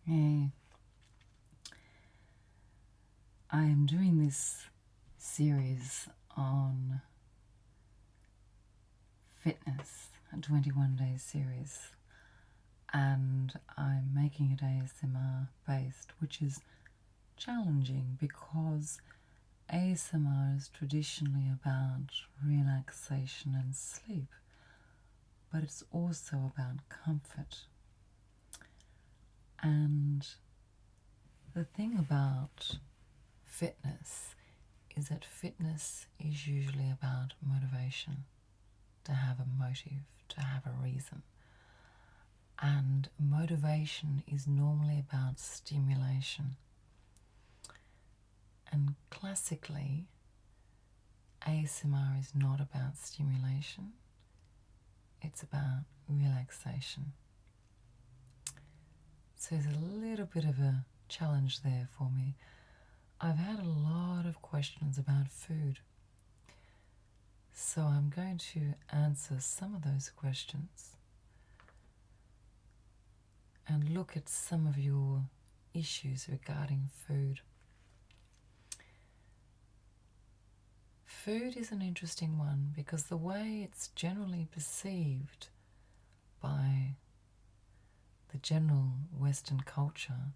Yeah. I am doing this series on fitness, a 21-day series, and I'm making it ASMR based, which is challenging because ASMR is traditionally about relaxation and sleep, but it's also about comfort. And the thing about fitness is that fitness is usually about motivation, to have a motive, to have a reason. And motivation is normally about stimulation. And classically, ASMR is not about stimulation, it's about relaxation. So there's a little bit of a challenge there for me. I've had a lot of questions about food, so I'm going to answer some of those questions and look at some of your issues regarding food. Food is an interesting one because the way it's generally perceived by the general Western culture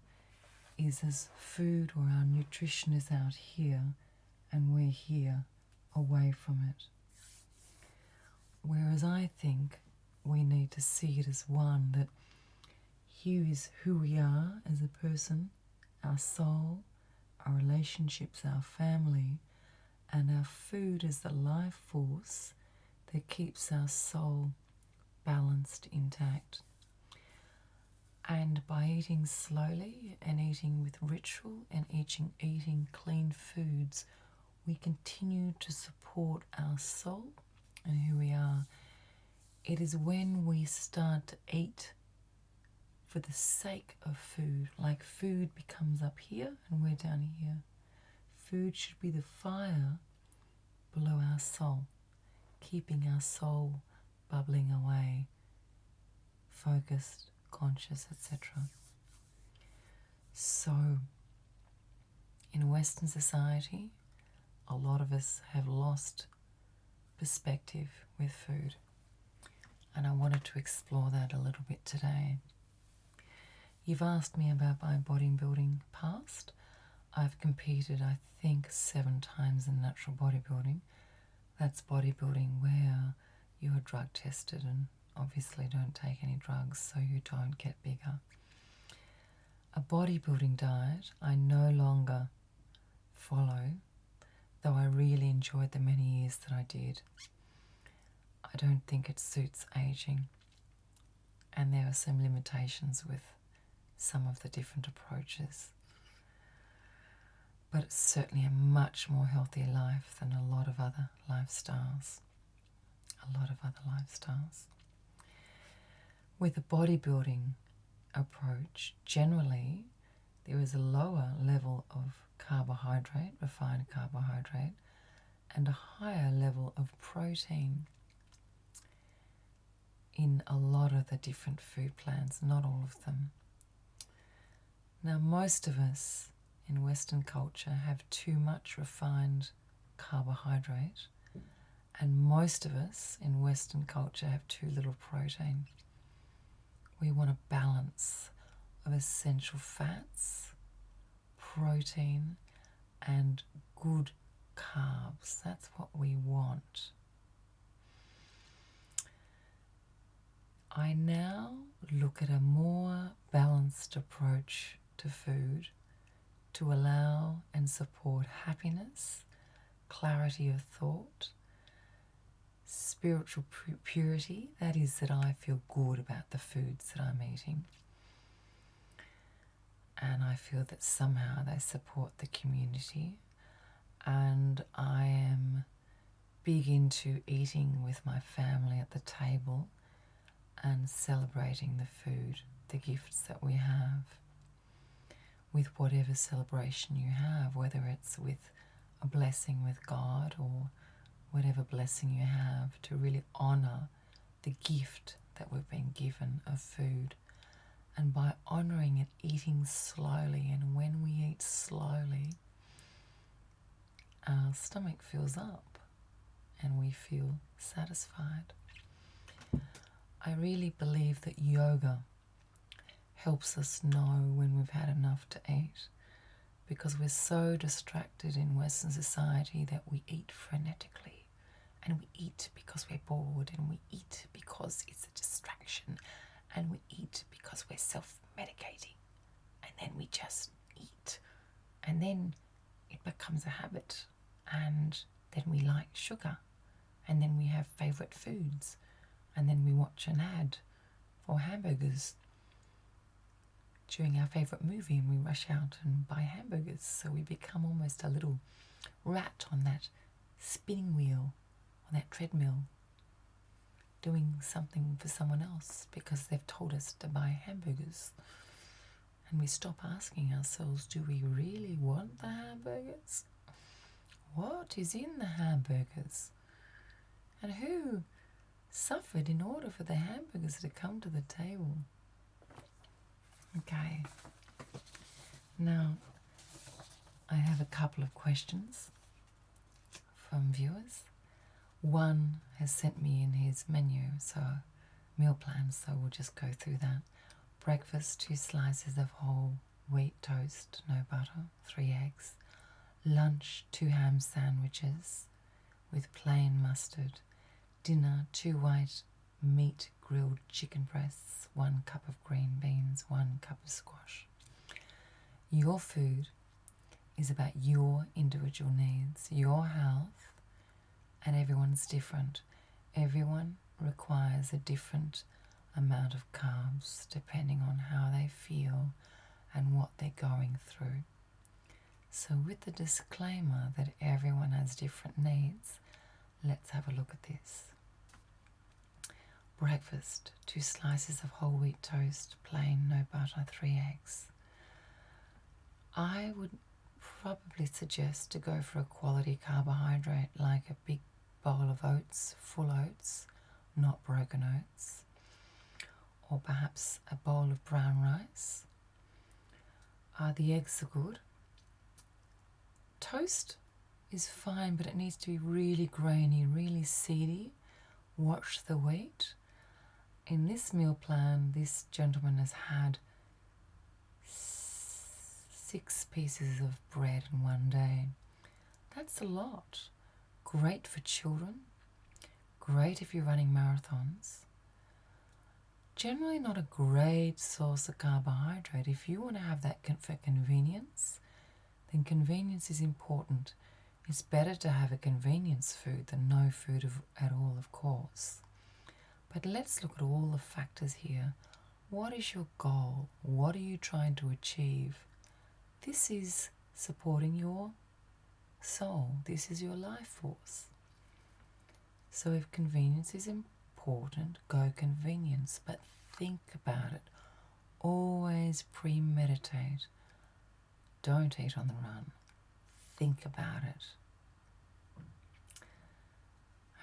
is as food, or our nutrition is out here and we're here away from it. Whereas I think we need to see it as one, that here is who we are as a person, our soul, our relationships, our family, and our food is the life force that keeps our soul balanced, intact. And by eating slowly and eating with ritual and eating clean foods, we continue to support our soul and who we are. It is when we start to eat for the sake of food, like food becomes up here and we're down here. Food should be the fire below our soul, keeping our soul bubbling away, focused, conscious, etc. So, in Western society, a lot of us have lost perspective with food, and I wanted to explore that a little bit today. You've asked me about my bodybuilding past. I've competed, I think, 7 times in natural bodybuilding. That's bodybuilding where you are drug tested and obviously don't take any drugs so you don't get bigger. A bodybuilding diet I no longer follow, though I really enjoyed the many years that I did. I don't think it suits aging, and there are some limitations with some of the different approaches. But it's certainly a much more healthy life than a lot of other lifestyles. With a bodybuilding approach, generally there is a lower level of carbohydrate, refined carbohydrate, and a higher level of protein in a lot of the different food plans, not all of them. Now, most of us in Western culture have too much refined carbohydrate, and most of us in Western culture have too little protein. We want a balance of essential fats, protein, and good carbs. That's what we want. I now look at a more balanced approach to food to allow and support happiness, clarity of thought, spiritual purity, that is, that I feel good about the foods that I'm eating, and I feel that somehow they support the community, and I am big into eating with my family at the table and celebrating the food, the gifts that we have, with whatever celebration you have, whether it's with a blessing with God or whatever blessing you have, to really honour the gift that we've been given of food And by honouring it, eating slowly, and when we eat slowly, our stomach fills up and we feel satisfied. I really believe that yoga helps us know when we've had enough to eat, because we're so distracted in Western society that we eat frenetically, and we eat because we're bored, and we eat because it's a distraction, and we eat because we're self-medicating, and then we just eat, and then it becomes a habit, and then we like sugar, and then we have favourite foods, and then we watch an ad for hamburgers during our favourite movie, and we rush out and buy hamburgers. So we become almost a little rat on that spinning wheel, on that treadmill, doing something for someone else because they've told us to buy hamburgers. And we stop asking ourselves, do we really want the hamburgers? What is in the hamburgers? And who suffered in order for the hamburgers to come to the table? Okay, now I have a couple of questions from viewers. One has sent me in his menu, so meal plan, so we'll just go through that. Breakfast, 2 slices of whole wheat toast, no butter, 3 eggs. Lunch, 2 ham sandwiches with plain mustard. Dinner, 2 white meat grilled chicken breasts, 1 cup of green beans, 1 cup of squash. Your food is about your individual needs, your health, and everyone's different. Everyone requires a different amount of carbs depending on how they feel and what they're going through. So with the disclaimer that everyone has different needs, let's have a look at this. Breakfast, 2 slices of whole wheat toast, plain, no butter, 3 eggs. I would probably suggest to go for a quality carbohydrate like a big bowl of oats, full oats, not broken oats, or perhaps a bowl of brown rice. The eggs are good. Toast is fine, but it needs to be really grainy, really seedy. Watch the weight. In this meal plan, this gentleman has had 6 pieces of bread in one day. That's a lot. Great for children. Great if you're running marathons. Generally not a great source of carbohydrate. If you want to have that for convenience, then convenience is important. It's better to have a convenience food than no food at all, of course. But let's look at all the factors here. What is your goal? What are you trying to achieve? This is supporting your soul. This is your life force. So if convenience is important, go convenience, but think about it. Always premeditate. Don't eat on the run. Think about it.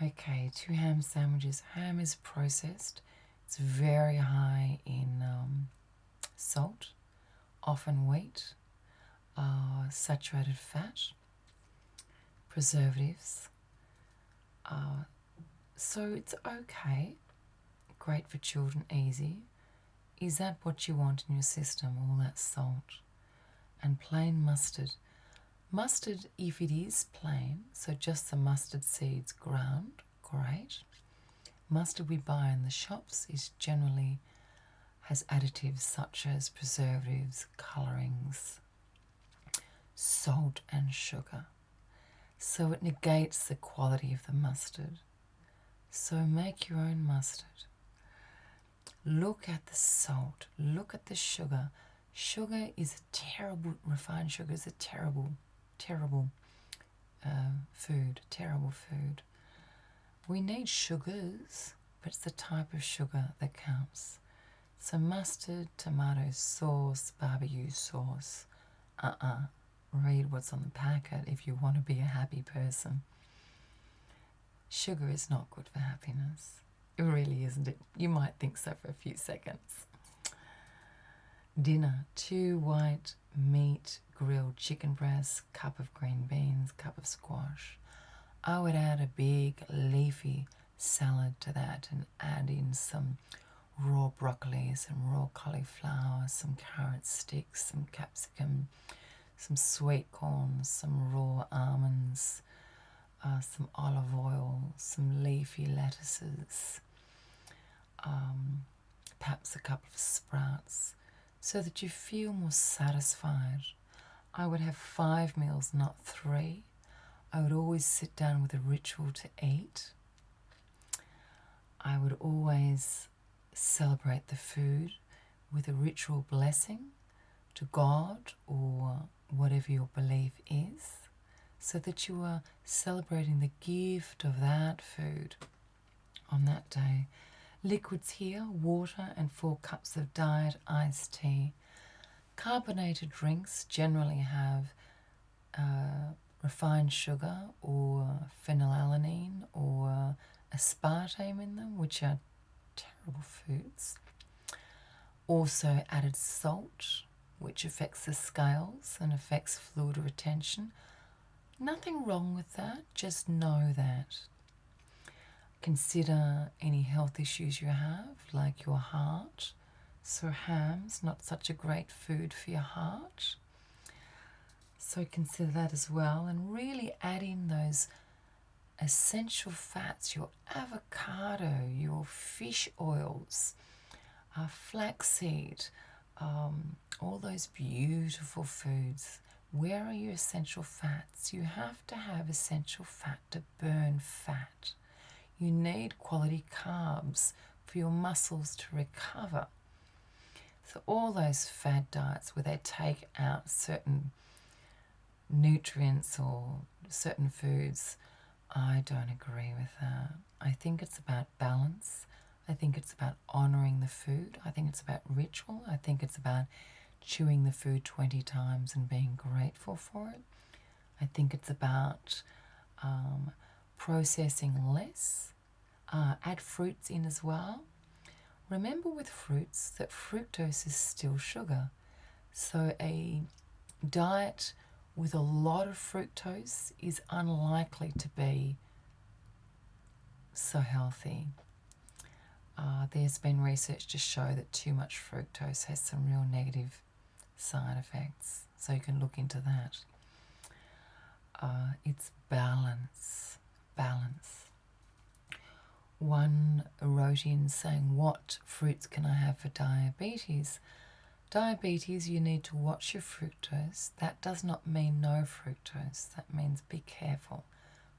Okay, 2 ham sandwiches. Ham is processed. It's very high in salt, often wheat, saturated fat, preservatives. So it's okay. Great for children, easy. Is that what you want in your system, all that salt? And plain mustard. Mustard, if it is plain, so just the mustard seeds ground, great. Mustard we buy in the shops is generally has additives such as preservatives, colourings, salt and sugar. So it negates the quality of the mustard. So make your own mustard. Look at the salt, look at the sugar. Sugar is a terrible, refined sugar is a terrible food. We need sugars, but it's the type of sugar that counts. So mustard, tomato sauce, barbecue sauce. Read what's on the packet if you want to be a happy person. Sugar is not good for happiness. It really isn't. You might think so for a few seconds. Dinner, 2 white meat grilled chicken breasts, cup of green beans, cup of squash. I would add a big leafy salad to that and add in some raw broccoli, some raw cauliflower, some carrot sticks, some capsicum, some sweet corn, some raw almonds, some olive oil, some leafy lettuces, perhaps a couple of sprouts, so that you feel more satisfied. I would have 5 meals, not 3. I would always sit down with a ritual to eat. I would always celebrate the food with a ritual blessing to God or whatever your belief is, so that you are celebrating the gift of that food on that day. Liquids here, water and 4 cups of diet iced tea. Carbonated drinks generally have refined sugar or phenylalanine or aspartame in them, which are terrible foods. Also added salt, which affects the scales and affects fluid retention. Nothing wrong with that, just know that. Consider any health issues you have, like your heart. So ham's not such a great food for your heart. So consider that as well, and really add in those essential fats, your avocado, your fish oils, flaxseed, all those beautiful foods. Where are your essential fats? You have to have essential fat to burn fat. You need quality carbs for your muscles to recover. So all those fad diets where they take out certain nutrients or certain foods, I don't agree with that. I think it's about balance. I think it's about honouring the food. I think it's about ritual. I think it's about chewing the food 20 times and being grateful for it. I think it's about processing less. Add fruits in as well. Remember with fruits that fructose is still sugar. So a diet with a lot of fructose is unlikely to be so healthy. There's been research to show that too much fructose has some real negative side effects. So you can look into that. It's balance. Balance. One wrote in saying, what fruits can I have for diabetes? Diabetes, you need to watch your fructose. That does not mean no fructose. That means be careful.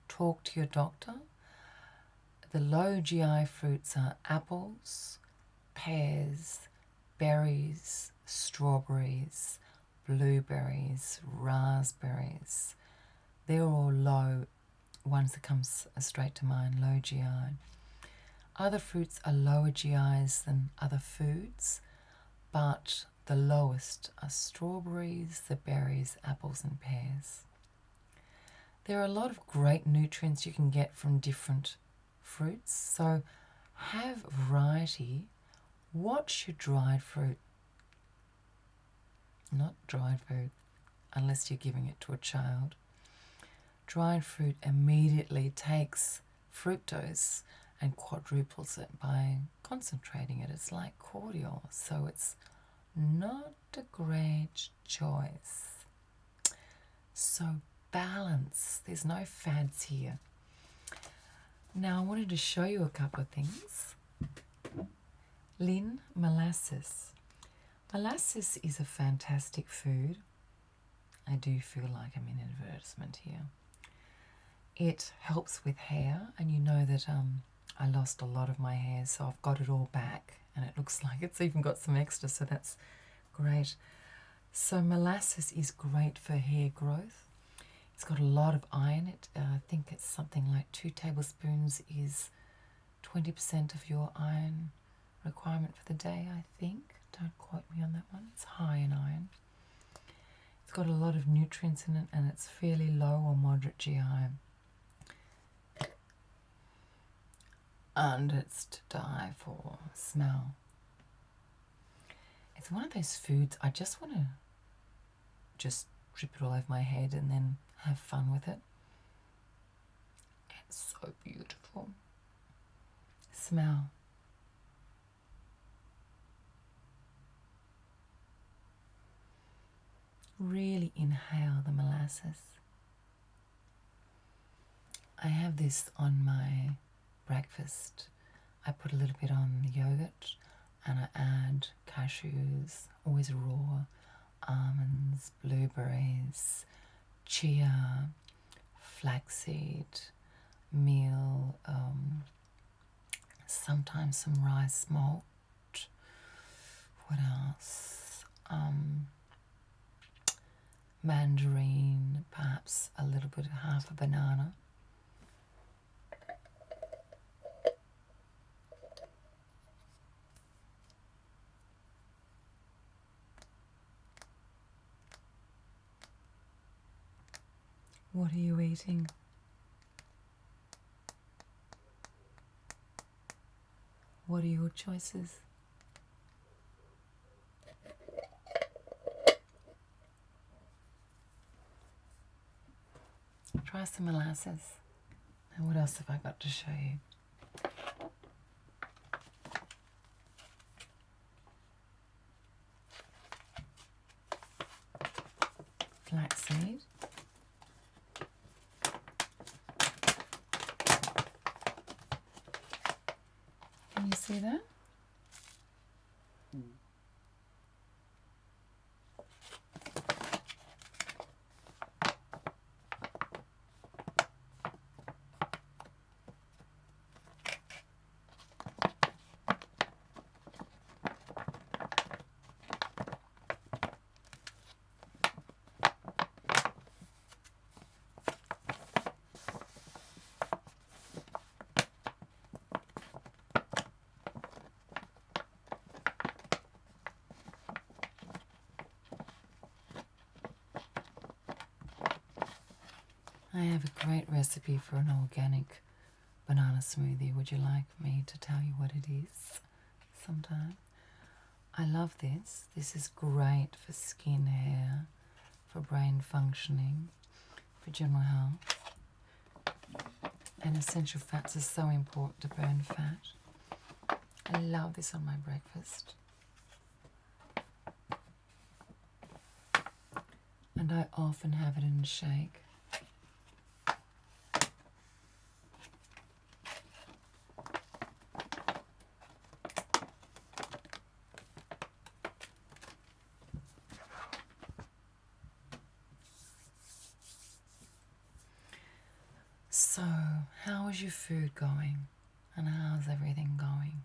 Talk to your doctor. The low GI fruits are apples, pears, berries, strawberries, blueberries, raspberries. They're all low ones that come straight to mind, low GI. Other fruits are lower GIs than other foods, but the lowest are strawberries, the berries, apples and pears. There are a lot of great nutrients you can get from different fruits, so have variety. Watch your dried fruit. Not dried fruit, unless you're giving it to a child. Dried fruit immediately takes fructose and quadruples it by concentrating it. It's like cordial, so it's not a great choice. So balance. There's no fads here. Now I wanted to show you a couple of things. Lynn, molasses. Molasses is a fantastic food. I do feel like I'm in an advertisement here. It helps with hair, and you know that I lost a lot of my hair, so I've got it all back, and it looks like it's even got some extra, so that's great. So molasses is great for hair growth. It's got a lot of iron. I think it's something like 2 tablespoons is 20% of your iron requirement for the day, I think. Don't quote me on that one. It's high in iron. It's got a lot of nutrients in it, and it's fairly low or moderate GI. And it's to die for. Smell. It's one of those foods I just want to just drip it all over my head and then have fun with it. It's so beautiful. Smell. Really inhale the molasses. I have this on my breakfast. I put a little bit on the yogurt and I add cashews, always raw, almonds, blueberries, chia, flaxseed, meal, sometimes some rice malt. What else? Mandarin, perhaps a little bit, half a banana. What are you eating? What are your choices? Try some molasses. And what else have I got to show you? Flaxseed. Can you see that? I have a great recipe for an organic banana smoothie. Would you like me to tell you what it is sometime? I love this. This is great for skin, hair, for brain functioning, for general health. And essential fats are so important to burn fat. I love this on my breakfast. And I often have it in a shake. So, how is your food going? And how's everything going?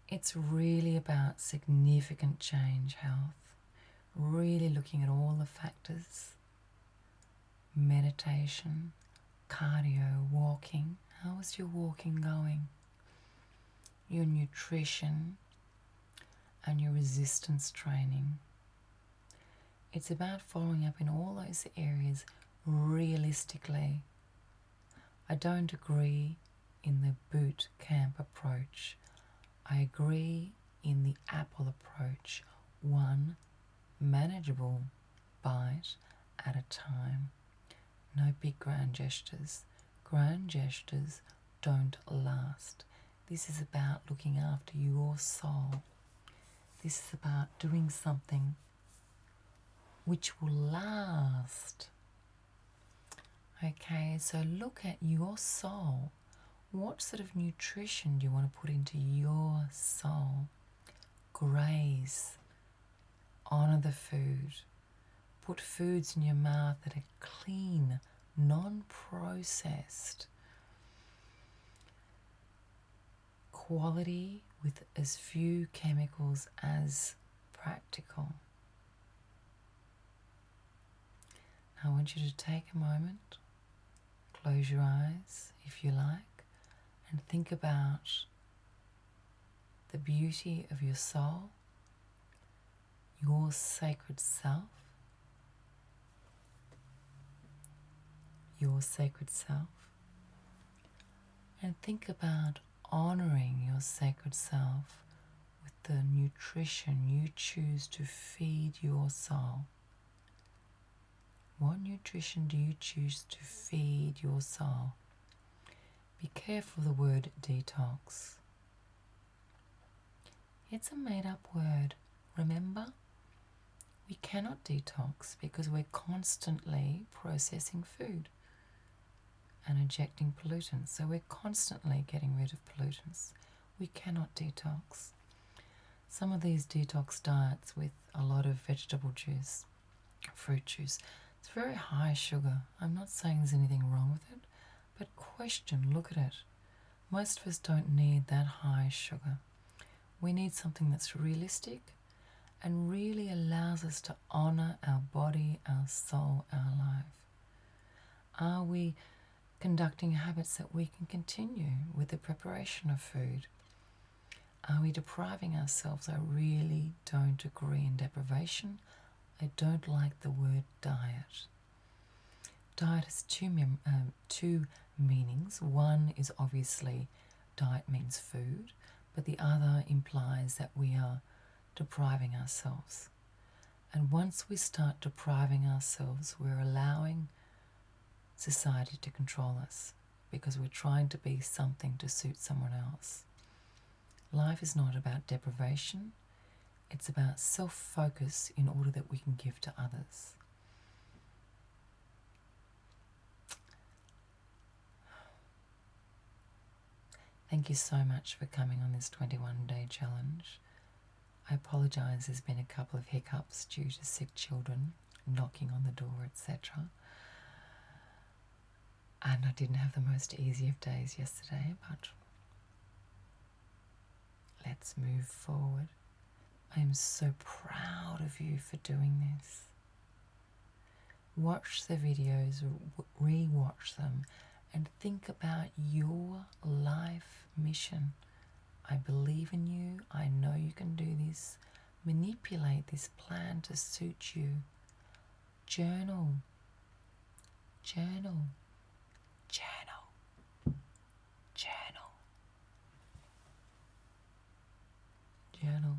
It's really about significant change health. Really looking at all the factors. Meditation, cardio, walking. How is your walking going? Your nutrition and your resistance training. It's about following up in all those areas realistically. I don't agree in the boot camp approach. I agree in the apple approach, one manageable bite at a time. No big grand gestures. Grand gestures don't last. This is about looking after your soul. This is about doing something which will last. Okay, so look at your soul. What sort of nutrition do you want to put into your soul? Graze. Honor the food. Put foods in your mouth that are clean, non-processed. Quality with as few chemicals as practical. Now I want you to take a moment, close your eyes if you like, and think about the beauty of your soul, your sacred self, and think about honoring your sacred self with the nutrition you choose to feed your soul? What nutrition do you choose to feed your soul? Be careful of the word detox. It's a made-up word. Remember, we cannot detox because we're constantly processing food and ejecting pollutants. So we're constantly getting rid of pollutants. We cannot detox. Some of these detox diets with a lot of vegetable juice, fruit juice, it's very high sugar. I'm not saying there's anything wrong with it, but look at it. Most of us don't need that high sugar. We need something that's realistic and really allows us to honour our body, our soul, our life. Are we conducting habits that we can continue with the preparation of food? Are we depriving ourselves? I really don't agree in deprivation. I don't like the word diet. Diet has two meanings. One is obviously diet means food, but the other implies that we are depriving ourselves. And once we start depriving ourselves, we're allowing society to control us because we're trying to be something to suit someone else. Life is not about deprivation. It's about self-focus in order that we can give to others. Thank you so much for coming on this 21-day challenge. I apologise, there's been a couple of hiccups due to sick children knocking on the door, etc. And I didn't have the most easy of days yesterday, but let's move forward. I am so proud of you for doing this. Watch the videos, re-watch them, and think about your life mission. I believe in you. I know you can do this. Manipulate this plan to suit you. Journal. Journal. Journal. Journal. Journal.